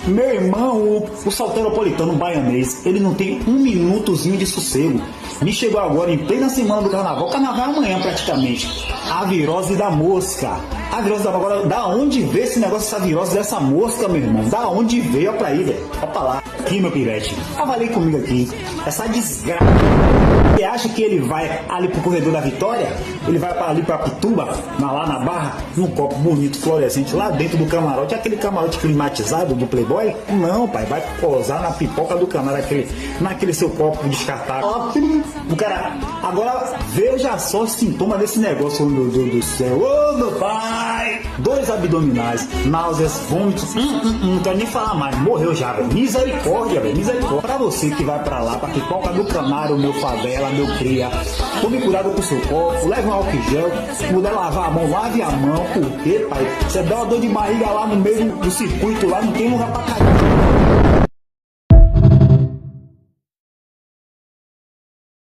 Meu irmão, o salteropolitano baianês, ele não tem um minutozinho de sossego. Me chegou agora em plena semana do carnaval, carnaval é amanhã praticamente, a virose da mosca. A virose da mosca, agora, da onde veio esse negócio, essa virose dessa mosca, meu irmão? Da onde veio? Olha pra aí, velho. Olha pra lá. Aqui, meu pirete. Avalie comigo aqui. Essa desgraça. Você acha que ele vai ali pro corredor da Vitória? Ele vai ali pra Pituba, lá na Barra, num copo bonito, fluorescente, lá dentro do camarote, aquele camarote climatizado do Playboy? Não, pai, vai posar na pipoca do camarote, naquele seu copo descartável. O cara, agora veja só os sintomas desse negócio, meu Deus do céu. Ô, meu pai! 2 abdominais, náuseas, vômitos, não quero nem falar mais, morreu já, velho. Misericórdia, velho, misericórdia. Pra você que vai pra lá, pra pipoca do canário, meu favela, meu cria, tome cuidado com o seu copo, leve um álcool gel, se puder lavar a mão, lave a mão, porque, pai, você dá uma dor de barriga lá no meio do circuito, lá não tem lugar pra cair.